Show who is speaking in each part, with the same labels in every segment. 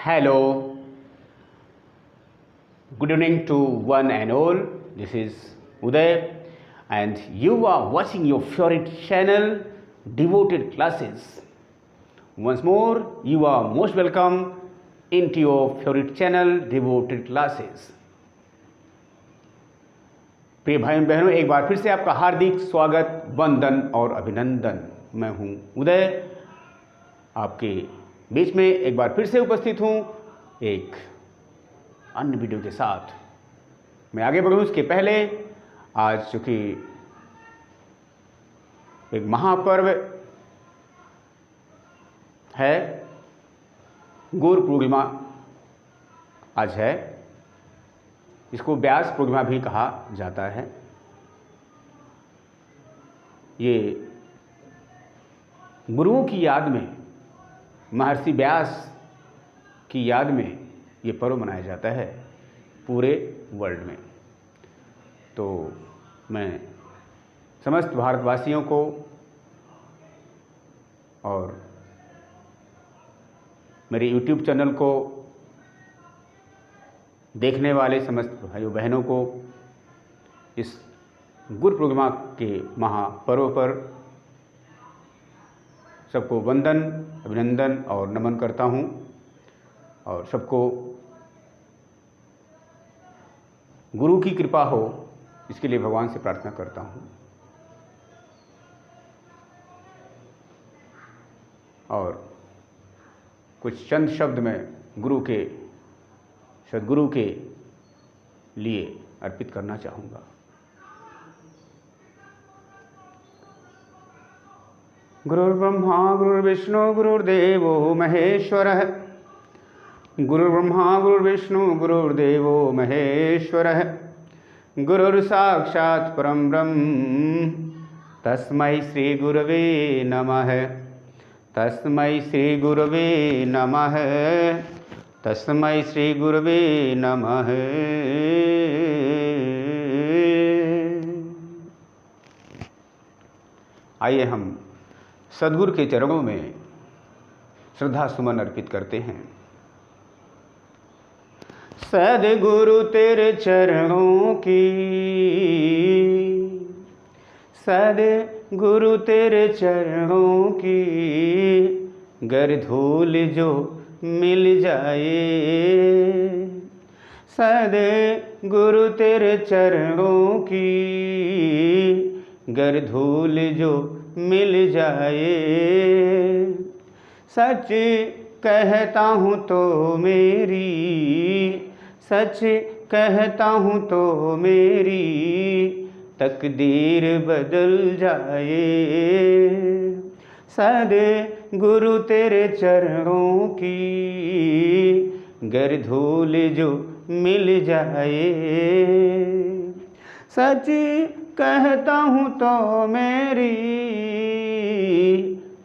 Speaker 1: Hello, good evening to one and all. This is Uday, and you are watching your favorite channel, Devoted Classes. Once more, you are most welcome into your favorite channel, Devoted Classes. प्रिय भाइयों बहनों, एक बार फिर से आपका हार्दिक स्वागत, वंदन और अभिनंदन। मैं हूं उदय, आपके बीच में एक बार फिर से उपस्थित हूं एक अन्य वीडियो के साथ। मैं आगे बढ़ूं उसके पहले आज चूँकि एक महापर्व है, गुरु पूर्णिमा आज है, इसको व्यास पूर्णिमा भी कहा जाता है। ये गुरुओं की याद में, महर्षि व्यास की याद में ये पर्व मनाया जाता है पूरे वर्ल्ड में। तो मैं समस्त भारतवासियों को और मेरे YouTube चैनल को देखने वाले समस्त भाइयों बहनों को इस गुरु पूर्णिमा के महापर्व पर सबको वंदन, अभिनंदन और नमन करता हूं और सबको गुरु की कृपा हो इसके लिए भगवान से प्रार्थना करता हूं। और कुछ चंद शब्द में सदगुरु के लिए अर्पित करना चाहूँगा। गुरुर्ब्रह्मा गुरुर्विष्णु गुरुर्देवो महेश्वरः। गुरुर्ब्रह्मा गुरुर्विष्णु गुरुर्देवो महेश्वरः। गुरुर्साक्षात् परं ब्रह्म तस्मै श्री गुरवे नमः। तस्मै श्री गुरवे नमः। तस्मै श्री गुरवे नमः। आइए हम सद्गुरु के चरणों में श्रद्धा सुमन अर्पित करते हैं। सद्गुरु तेरे चरणों की, सद्गुरु तेरे चरणों की गर धूल जो मिल जाए। सद्गुरु तेरे चरणों की गर धूल जो मिल जाए। सच कहता हूँ तो मेरी, सच कहता हूँ तो मेरी तकदीर बदल जाए। सद्गुरु तेरे चरणों की गर धूल जो मिल जाए। सच कहता हूँ तो मेरी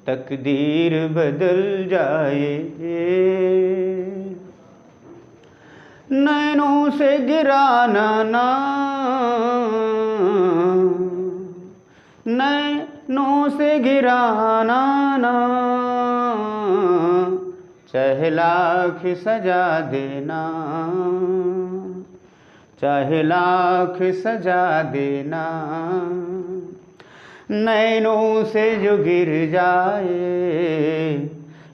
Speaker 1: तकदीर बदल जाए। नैनों से गिराना ना, नैनों से गिराना ना, चाहे लाख सजा देना, चाहे लाख सजा देना। नैनों से जो गिर जाए,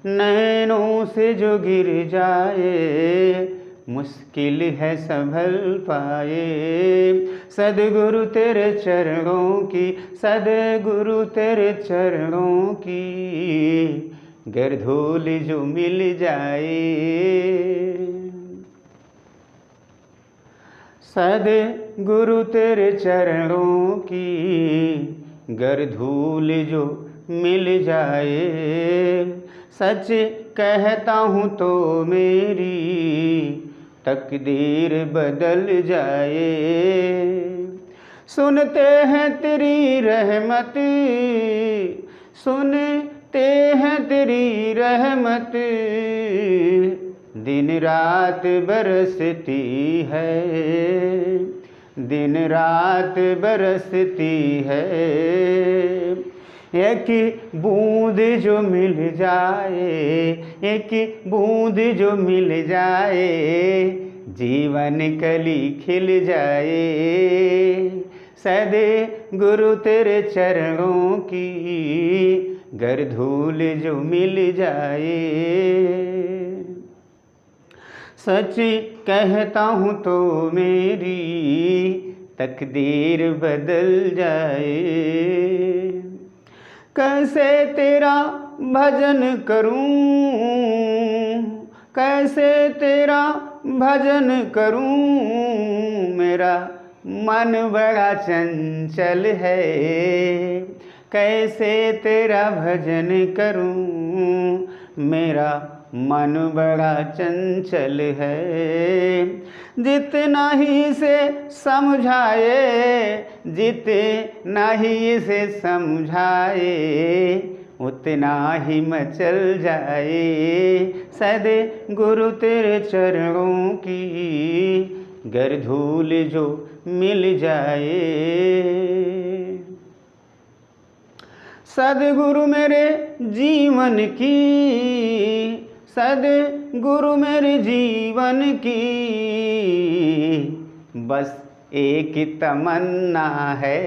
Speaker 1: नैनों से जो गिर जाए मुश्किल है संभल पाए। सद्गुरु तेरे चरणों की, सद्गुरु तेरे चरणों की गर धूल जो मिल जाए। सद्गुरु तेरे चरणों की गर धूल जो मिल जाए। सच कहता हूँ तो मेरी तकदीर बदल जाए। सुनते हैं तेरी रहमत, सुनते हैं तेरी रहमत दिन रात बरसती है, दिन रात बरसती है। एक बूंद जो मिल जाए, एक बूंद जो मिल जाए, जीवन कली खिल जाए। सदे गुरु तेरे चरणों की गर धूल जो मिल जाए। सच कहता हूँ तो मेरी तकदीर बदल जाए। कैसे तेरा भजन करूं, कैसे तेरा भजन करूं, मेरा मन बड़ा चंचल है। कैसे तेरा भजन करूं, मेरा मन बड़ा चंचल है। जितना ही इसे समझाए, जितना ही इसे समझाए, उतना ही मचल जाए। सदे गुरु तेरे चरणों की गर धूल जो मिल जाए। सदगुरु मेरे जीवन की, सदगुरु मेरे जीवन की, बस एक तमन्ना है,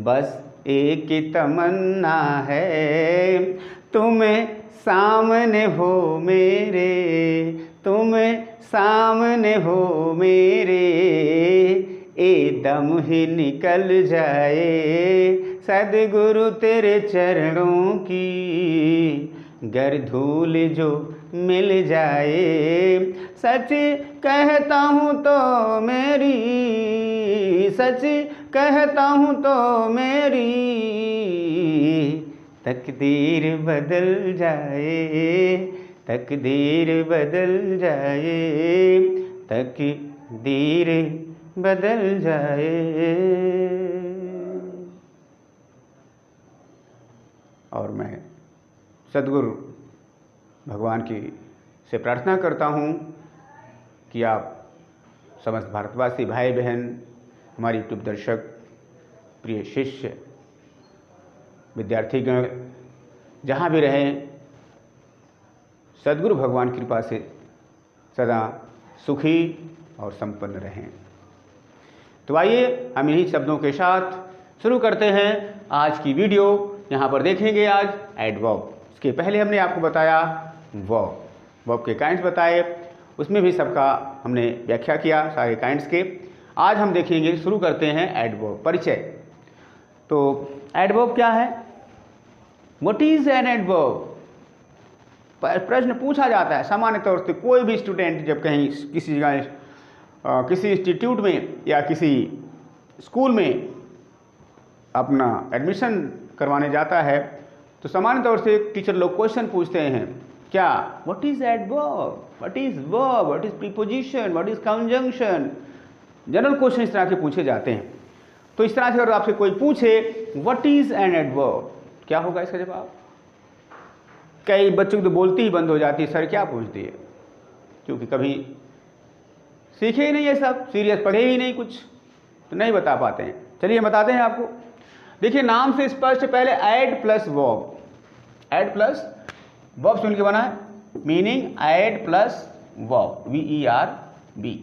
Speaker 1: बस एक तमन्ना है। तुम सामने हो मेरे, तुम सामने हो मेरे, एकदम ही निकल जाए। सदगुरु तेरे चरणों की गर धूल जो मिल जाए। सच कहता हूँ तो मेरी, सच कहता हूँ तो मेरी तकदीर बदल जाए, तकदीर बदल जाए, तकदीर बदल जाए। और मैं सद्गुरु भगवान की से प्रार्थना करता हूँ कि आप समस्त भारतवासी भाई बहन, हमारे यूट्यूब दर्शक, प्रिय शिष्य, विद्यार्थीगण जहाँ भी रहें, सद्गुरु भगवान की कृपा से सदा सुखी और संपन्न रहें। तो आइए हम इन्हीं शब्दों के साथ शुरू करते हैं आज की वीडियो। यहाँ पर देखेंगे आज एडवर्ब। इसके पहले हमने आपको बताया वर्ब, वर्ब के काइंड्स बताए, उसमें भी सबका हमने व्याख्या किया सारे काइंड्स के। आज हम देखेंगे, शुरू करते हैं एडवर्ब परिचय। तो एडवर्ब क्या है? What is an adverb? प्रश्न पूछा जाता है सामान्य तौर से। कोई भी स्टूडेंट जब कहीं किसी जगह, किसी इंस्टीट्यूट में या किसी स्कूल में अपना एडमिशन करवाने जाता है तो सामान्य तौर से टीचर लोग क्वेश्चन पूछते हैं, क्या what is adverb, what is verb, what is preposition, what is conjunction. General question इस तरह के पूछे जाते हैं। तो इस तरह से अगर आपसे कोई पूछे व्हाट इज एन एडवर्ब, क्या होगा इसका जवाब? कई बच्चों की तो बोलती ही बंद हो जाती है, सर क्या पूछती है, क्योंकि कभी सीखे ही नहीं ये सब, सीरियस पढ़े ही नहीं कुछ, तो नहीं बता पाते हैं। चलिए बताते हैं आपको। देखिए नाम से स्पष्ट, पहले add plus verb, add plus verb सुन के बना है, meaning add plus verb, VERB,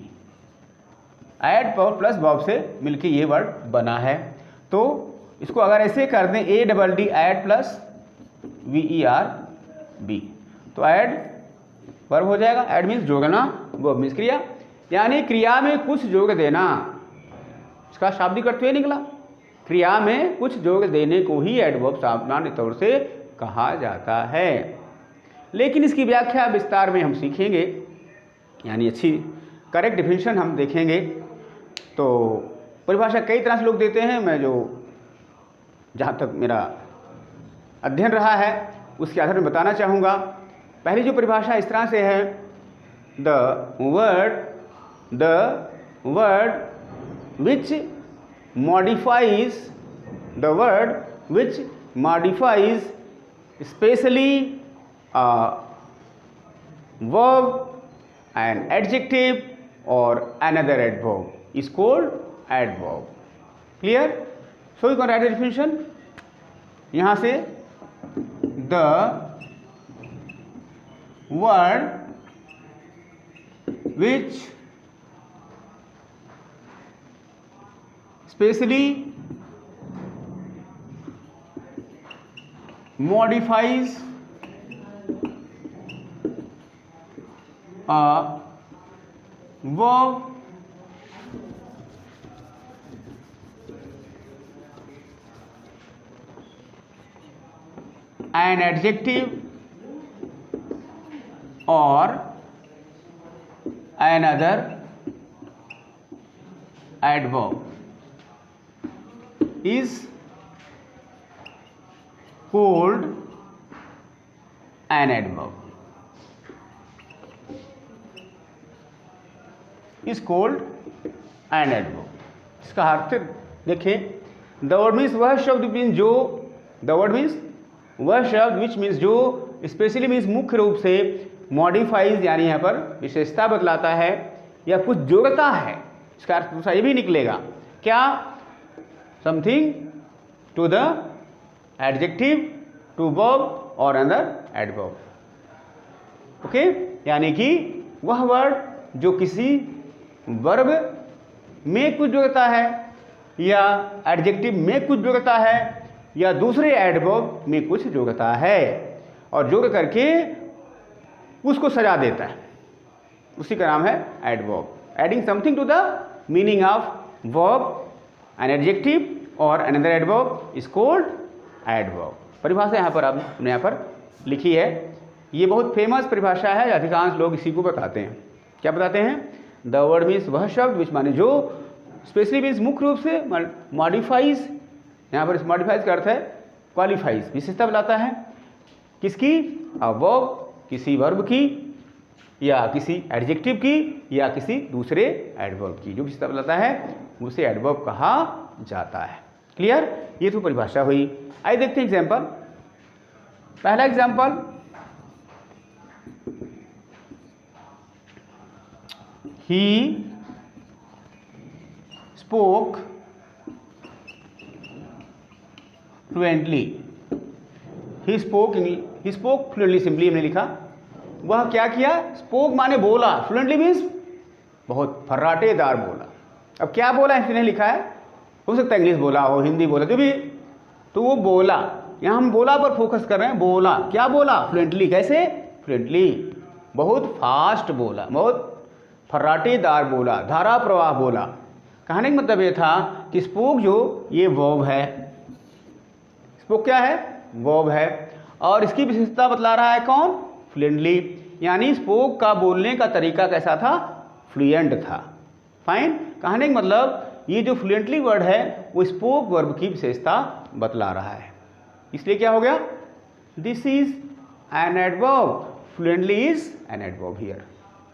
Speaker 1: add plus verb से मिलके ये वर्ड बना है। तो इसको अगर ऐसे कर दें ADD ऐड प्लस VERB, तो ऐड वर्ब हो जाएगा। ऐड मीन्स जोड़ना, वर्ब मीन्स क्रिया, यानी क्रिया में कुछ जोड़ देना। इसका शाब्दिक अर्थ ये निकला, क्रिया में कुछ जोड़ देने को ही एडवर्ब सामान्य तौर से कहा जाता है। लेकिन इसकी व्याख्या विस्तार में हम सीखेंगे, यानी अच्छी करेक्ट डिफिनेशन हम देखेंगे। तो परिभाषा कई तरह से लोग देते हैं, मैं जो जहाँ तक मेरा अध्ययन रहा है उसके आधार में बताना चाहूँगा। पहली जो परिभाषा इस तरह से है, the word which modifies, the word which modifies especially a verb, an adjective or another adverb is called adverb. Clear? So you can write the definition. यहां से the word which specially modifies a verb an adjective or another adverb is called an adverb. is called an adverb. इसका अर्थ देखें, the word means वह शब्द means जो, the word means वह शब्द which means जो, स्पेशली मीन्स मुख्य रूप से, मॉडिफाइज यानी यहाँ पर विशेषता बतलाता है या कुछ जोड़ता है। इसका अर्थ दूसरा ये भी निकलेगा, क्या, something to the adjective, to verb और अनदर एडवर्ब। ओके, यानी कि वह वर्ड जो किसी वर्ब में कुछ जोड़ता है या एडजेक्टिव में कुछ जोड़ता है या दूसरे एडवर्ब में कुछ जोड़ता है और जोड़ करके उसको सजा देता है, उसी का नाम है adverb. Adding something to the meaning of verb, an adjective और another adverb is called adverb. परिभाषा यहाँ पर आपने यहाँ पर लिखी है। ये बहुत फेमस परिभाषा है, अधिकांश लोग इसी को बताते हैं। क्या बताते हैं? द वर्ड मीन्स वह शब्द विच माने जो, स्पेशली मीन्स मुख्य रूप से, मॉडिफाइज, यहाँ पर इस मॉडिफाइज का अर्थ है क्वालिफाइज, विशेषता बताता है किसकी, अ वर्ब, किसी वर्ब की या किसी एडजेक्टिव की या किसी दूसरे एडवर्ब की, जो विशेषता बताता है उसे एडवर्ब कहा जाता है। क्लियर? ये तो परिभाषा हुई। आइए देखते हैं एग्जाम्पल। पहला example, he spoke fluently. he spoke fluently, simply हमने लिखा, वह क्या किया, स्पोक माने बोला, फ्लुएंटली मीन्स बहुत फर्राटेदार बोला। अब क्या बोला इसने लिखा है, हो सकता है इंग्लिश बोला हो, हिंदी बोला, जो भी, तो वो बोला। यहाँ हम बोला पर फोकस कर रहे हैं, बोला, क्या बोला, फ्लुएंटली। कैसे? फ्लुएंटली, बहुत फास्ट बोला, बहुत फर्राटेदार बोला, धारा प्रवाह बोला। कहने का मतलब ये था कि स्पोक जो ये वर्ब है, स्पोक क्या है, वर्ब है, और इसकी विशेषता बतला रहा है कौन, फ्लुएंटली। यानी स्पोक का बोलने का तरीका कैसा था, फ्लुएंट था। फाइन। कहने का मतलब ये जो फ्लुएंटली वर्ड है वो स्पोक वर्ब की विशेषता बतला रहा है। इसलिए क्या हो गया, this is an adverb, fluently is an adverb here.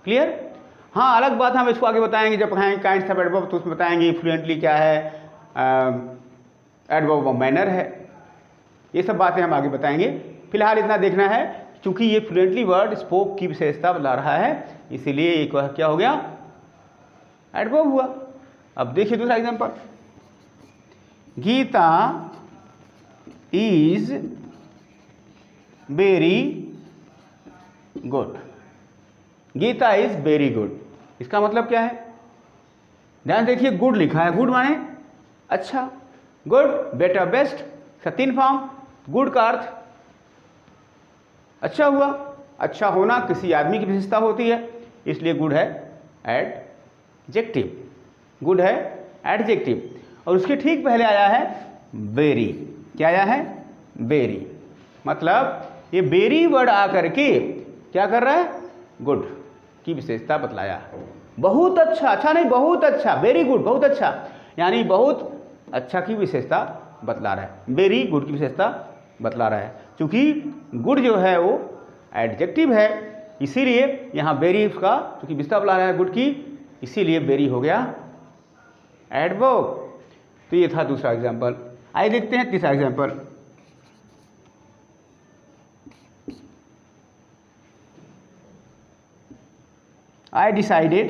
Speaker 1: Clear? हाँ, अलग बात हम इसको आगे बताएंगे जब कहेंगे काइंड्स ऑफ एडवर्ब, तो उसमें बताएंगे फ्लुएंटली क्या है, एडवर्ब ऑफ मैनर है, ये सब बातें हम आगे बताएंगे। फिलहाल इतना देखना है, चूंकि ये फ्लुएंटली वर्ड स्पोक की विशेषता बता रहा है, इसीलिए एक क्या हो गया, एडवर्ब हुआ। अब देखिए दूसरा example, Gita is very good. Gita is very good, इसका मतलब क्या है, ध्यान देखिए, गुड लिखा है, गुड माने अच्छा, गुड, बेटर, बेस्ट, तीन फॉर्म। गुड का अर्थ अच्छा हुआ, अच्छा होना किसी आदमी की विशेषता होती है, इसलिए गुड है एडजेक्टिव, गुड है एडजेक्टिव। और उसके ठीक पहले आया है वेरी। क्या आया है, वेरी, मतलब ये वेरी वर्ड आकर के क्या कर रहा है, गुड की विशेषता बतलाया। बहुत अच्छा, अच्छा नहीं बहुत अच्छा, वेरी गुड, बहुत अच्छा, यानी बहुत अच्छा की विशेषता बतला रहा है, वेरी गुड की विशेषता बतला रहा है। क्योंकि गुड जो है वो एडजेक्टिव है, इसीलिए यहाँ वेरी का क्योंकि विशेषता बतला रहा है गुड की, इसीलिए वेरी हो गया एडवर्ब। तो ये था दूसरा एग्जाम्पल। आइए देखते हैं तीसरा example. I decided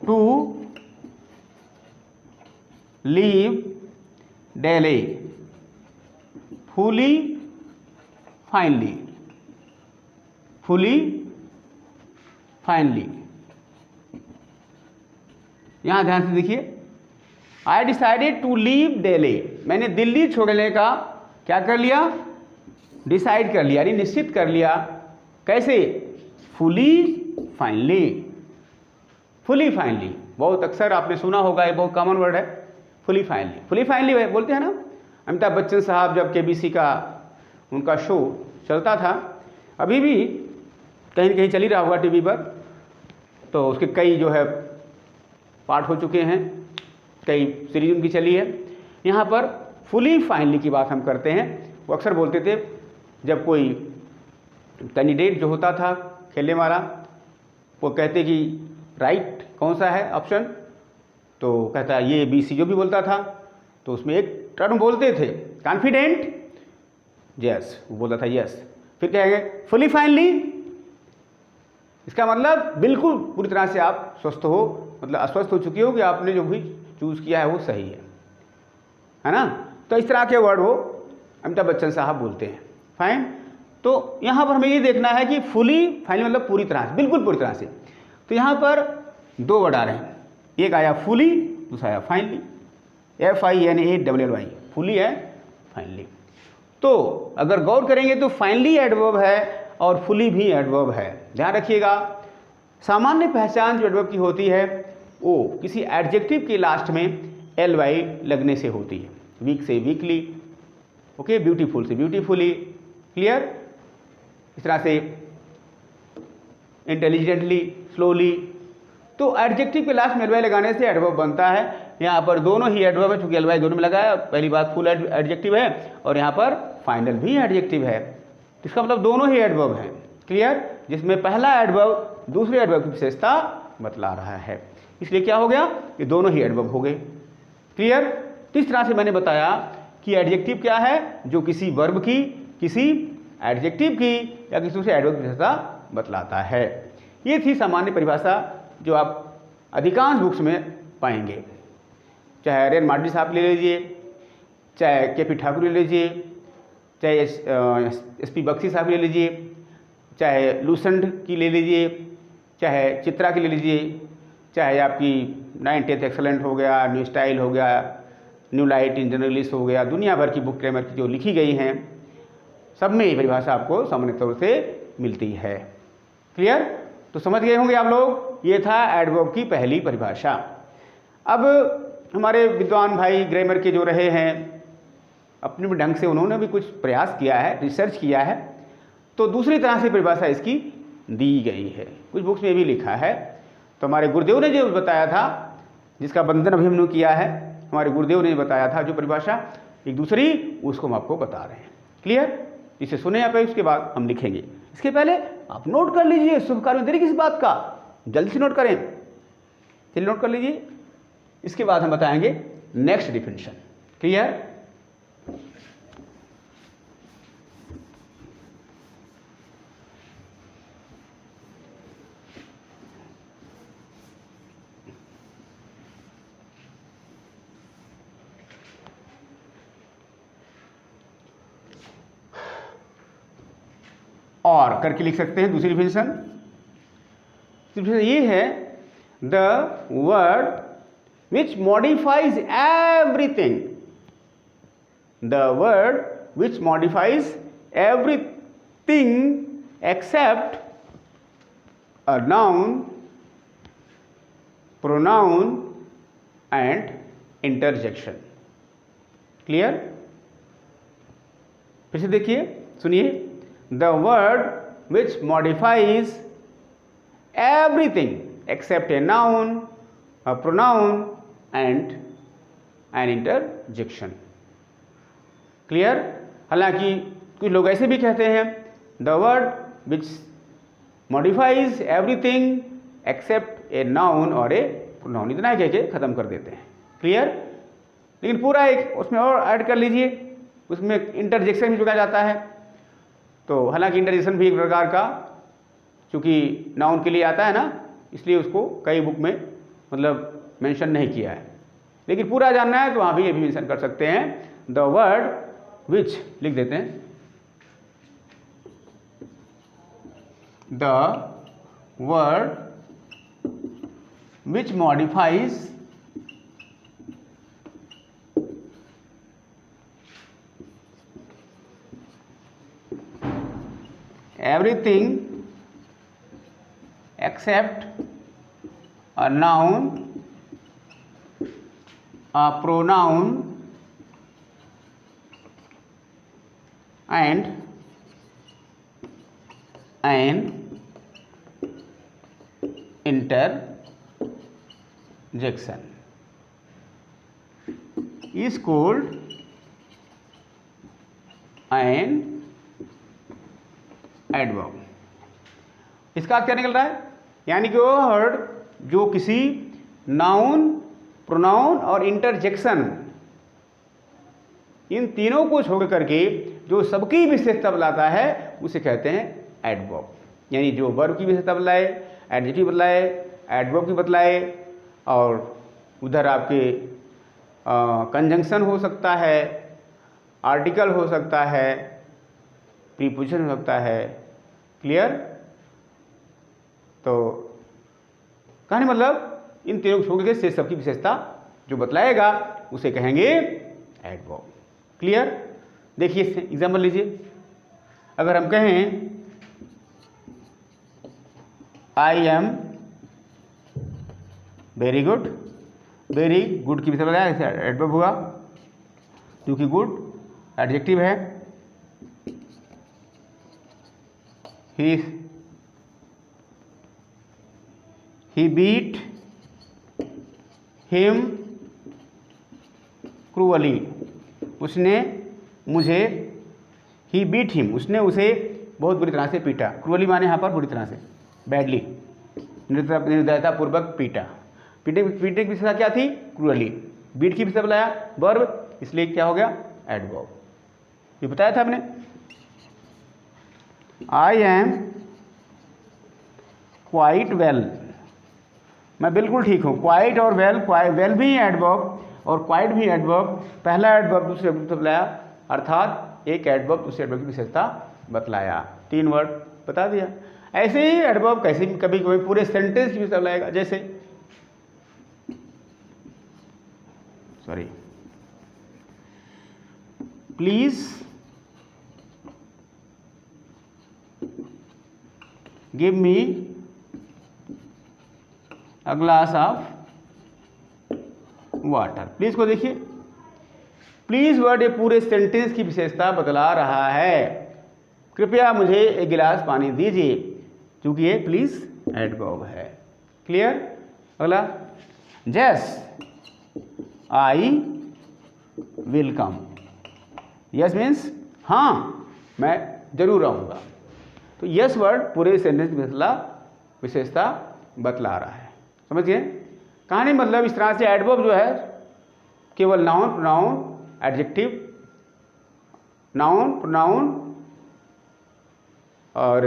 Speaker 1: to leave Delhi, fully, finally, fully, finally. यहां ध्यान से देखिए, I decided to leave Delhi, मैंने दिल्ली छोड़ने का क्या कर लिया, डिसाइड कर लिया, यानी निश्चित कर लिया। कैसे, फुली, फाइनली, फुली फाइनली। बहुत अक्सर आपने सुना होगा, ये बहुत कॉमन वर्ड है, फुली फाइनली। फुली फाइनली बोलते हैं ना। अमिताभ बच्चन साहब जब केबीसी का उनका शो चलता था, अभी भी कहीं न कहीं चल ही रहा होगा टीवी पर, तो उसके कई जो है पार्ट हो चुके हैं, कई सीरीज उनकी चली है। यहाँ पर फुली फाइनली की बात हम करते हैं। वो अक्सर बोलते थे, जब कोई कैंडिडेट जो होता था खेलने वाला, वो कहते कि राइट कौन सा है ऑप्शन, तो कहता ये बी सी, जो भी बोलता था, तो उसमें एक टर्म बोलते थे कॉन्फिडेंट, यस, वो बोलता था यस, फिर कहेंगे फुली फाइनली, इसका मतलब बिल्कुल पूरी तरह से आप स्वस्थ हो, मतलब अस्वस्थ हो चुकी हो कि आपने जो भी चूज़ किया है वो सही है ना। तो इस तरह के वर्ड वो अमिताभ बच्चन साहब बोलते हैं। फाइन। तो यहाँ पर हमें ये देखना है कि फुली फाइनली मतलब पूरी तरह से, बिल्कुल पूरी तरह से। तो यहाँ पर दो वर्ड आ रहे हैं, एक आया फुली, दूसरा आया फाइनली, FINALLY, फुली है, फाइनली। तो अगर गौर करेंगे तो फाइनली एडवर्ब है और फुली भी एडवर्ब है। ध्यान रखिएगा, सामान्य पहचान जो एडवर्ब की होती है वो किसी एडजेक्टिव के लास्ट में LY लगने से होती है। वीक से वीकली, ओके, ब्यूटीफुल से ब्यूटीफुली, क्लियर। इस तरह से इंटेलिजेंटली, स्लोली। तो एडजेक्टिव के लास्ट में LY लगाने से एडवर्ब बनता है। यहाँ पर दोनों ही एडवर्ब है, चूंकि LY दोनों में लगा है। पहली बात फुल एडजेक्टिव है और यहाँ पर फाइनल भी एडजेक्टिव है, तो इसका मतलब दोनों ही एडवर्ब हैं, क्लियर, जिसमें पहला एडवर्ब दूसरे एडवर्ब की विशेषता बतला रहा है। इसलिए क्या हो गया, ये दोनों ही एडवर्ब हो गए, क्लियर। तो इस तरह से मैंने बताया कि एडजेक्टिव क्या है, जो किसी वर्ब की, किसी एडजेक्टिव की या किसी दूसरे एडवर्ब की विशेषता बतलाता है। ये थी सामान्य परिभाषा जो आप अधिकांश बुक्स में पाएंगे, चाहे रेन मार्डी साहब ले लीजिए, चाहे KP ठाकुर ले लीजिए, चाहे SP बख्शी साहब ले लीजिए, चाहे लूसेंट की ले लीजिए, चाहे चित्रा की ले लीजिए, चाहे आपकी 9th एक्सेलेंट हो गया, न्यू स्टाइल हो गया, new light in general English हो गया, दुनिया भर की बुक ग्रामर की जो लिखी गई हैं, सब में ये परिभाषा आपको सामान्य तौर से मिलती है, क्लियर। तो समझ गए होंगे आप लोग, ये था एडवर्ब की पहली परिभाषा। अब हमारे विद्वान भाई ग्रामर के जो रहे हैं, अपने ढंग से उन्होंने भी कुछ प्रयास किया है, रिसर्च किया है, तो दूसरी तरह से परिभाषा इसकी दी गई है, कुछ बुक्स में भी लिखा है। तो हमारे गुरुदेव ने जो बताया था, जिसका बंधन अभी हमने किया है, हमारे गुरुदेव ने बताया था जो परिभाषा एक दूसरी, उसको हम आपको बता रहे हैं, क्लियर। इसे सुने आप, उसके बाद हम लिखेंगे। इसके पहले आप नोट कर लीजिए, शुभ कार्य में देरी किस बात का, जल्दी से नोट करें, चलिए नोट कर लीजिए। इसके बाद हम बताएंगे नेक्स्ट डिफिनेशन, क्लियर। और करके लिख सकते हैं दूसरी डिफिनेशन। ये है, the word which modifies everything, the word which modifies everything except a noun, pronoun and interjection, clear. फिर से देखिए, सुनिए, the word which modifies everything except a noun, a pronoun and an interjection, clear। हालांकि कुछ लोग ऐसे भी कहते हैं, the word which modifies everything except a noun or a pronoun, इतना ही कह के ख़त्म कर देते हैं, क्लियर। लेकिन पूरा एक उसमें और ऐड कर लीजिए, उसमें इंटरजेक्शन भी जुड़ा जाता है। तो हालांकि इंटरजेक्शन भी एक प्रकार का, चूँकि नाउन के लिए आता है ना, इसलिए उसको कई बुक में मतलब मेंशन नहीं किया है, लेकिन पूरा जानना है तो वहाँ भी ये भी मेंशन कर सकते हैं। द वर्ड विच, लिख देते हैं, the word which modifies everything except a noun, a pronoun and an interjection is called an adverb. इसका क्या निकल रहा है, यानी कि वो वर्ड जो किसी नाउन, प्रोनाउन और इंटरजेक्शन, इन तीनों को छोड़ करके जो सबकी विशेषता बतलाता है उसे कहते हैं एडवर्ब। यानी जो वर्ब की विशेषता बतलाए, एडजेक्टिव बतलाए, एडवर्ब की बतलाए, और उधर आपके कंजंक्शन हो सकता है, आर्टिकल हो सकता है, प्रीपोजिशन हो सकता है। क्लियर? तो कहने मतलब इन तीनों को छोड़ के से सबकी विशेषता जो बतलाएगा उसे कहेंगे एडवर्ब। क्लियर? देखिए एग्जाम्पल लीजिए। अगर हम कहें I am very good, very good की विशेषता बताया, एडवर्ब हुआ, क्योंकि गुड एडजेक्टिव है। he beat him cruelly, उसने मुझे, he beat him, उसने उसे बहुत बुरी तरह से पीटा। cruelly माने यहाँ पर बुरी तरह से, badly, निर्दयतापूर्वक पीटा। पीटे की विशेषता क्या थी? cruelly। beat की विशेषता बुलाया वर्ब, इसलिए क्या हो गया? एडवर्ब। ये बताया था हमने। आई एम क्वाइट वेल, मैं बिल्कुल ठीक हूँ। क्वाइट और वेल, वेल भी एडवर्ब और क्वाइट भी एडवर्ब। पहला एडवर्ब दूसरे एडवर्ब से बतलाया, अर्थात एक एडवर्ब दूसरे एडवर्ब की विशेषता बतलाया। 3 वर्ड बता दिया। ऐसे ही एडवर्ब कैसे कभी कभी पूरे सेंटेंस की विशेषता बतलाएगा। जैसे please give me a glass of water. Please को देखिए, प्लीज वर्ड ये पूरे सेंटेंस की विशेषता बतला रहा है। कृपया मुझे एक गिलास पानी दीजिए, क्योंकि ये प्लीज एडवर्ब है। क्लियर? अगला, yes I will come. Yes means हाँ मैं जरूर आऊँगा। तो यस वर्ड पूरे सेंटेंस की विशेषता बतला रहा है। समझिए कहानी। मतलब इस तरह से एडवर्ब जो है केवल noun, pronoun, adjective, noun, pronoun और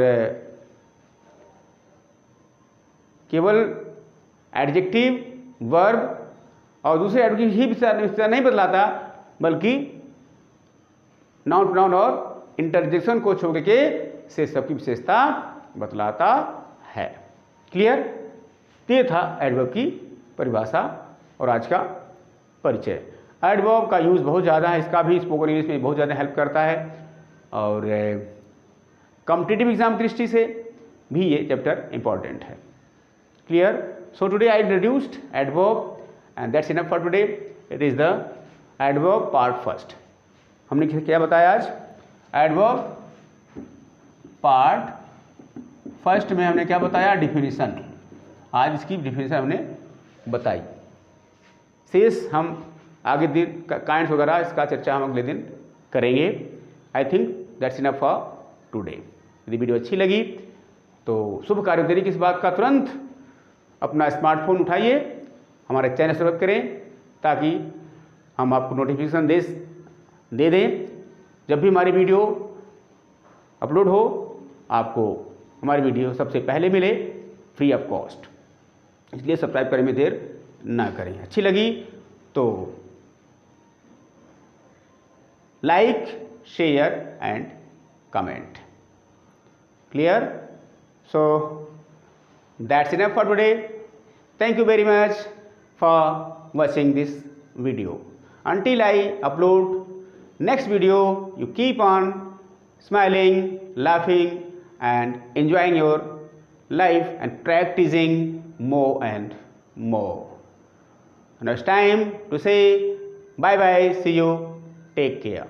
Speaker 1: केवल एडजेक्टिव, वर्ब और दूसरे एडजेक्टिव ही विशेषता नहीं बतलाता, बल्कि नाउन, प्रोनाउन और इंटरजेक्शन को छोड़ के से सबकी विशेषता बतलाता है। क्लियर? ये था एडवर्ब की परिभाषा और आज का परिचय। एडवर्ब का यूज़ बहुत ज़्यादा है, इसका भी स्पोकन इंग्लिश में बहुत ज़्यादा हेल्प करता है, और कॉम्पिटिटिव एग्जाम की दृष्टि से भी ये चैप्टर इंपॉर्टेंट है। Clear? So today I introduced adverb and that's enough for today. It is the adverb part first. हमने क्या बताया आज? एडवर्ब पार्ट फर्स्ट में हमने क्या बताया? डिफिनीशन। आज इसकी डिफिनीशन हमने बताई। शेष हम आगे दिन काइंड्स वगैरह इसका चर्चा हम अगले दिन करेंगे। I think that's enough for today. यदि वीडियो अच्छी लगी तो शुभ कार्य देरी की इस बात का तुरंत अपना स्मार्टफोन उठाइए, हमारे चैनल सब्सक्राइब करें, ताकि हम आपको नोटिफिकेशन दे दें जब भी हमारी वीडियो अपलोड हो। आपको हमारी वीडियो सबसे पहले मिले, फ्री ऑफ कॉस्ट। इसलिए सब्सक्राइब करने में देर ना करें। अच्छी लगी तो like, share and comment. Clear? So that's enough for today. Thank you very much for watching this video. Until I upload next video, you keep on smiling, laughing and enjoying your life and practicing more and more. Now it's time to say bye bye, see you, take care.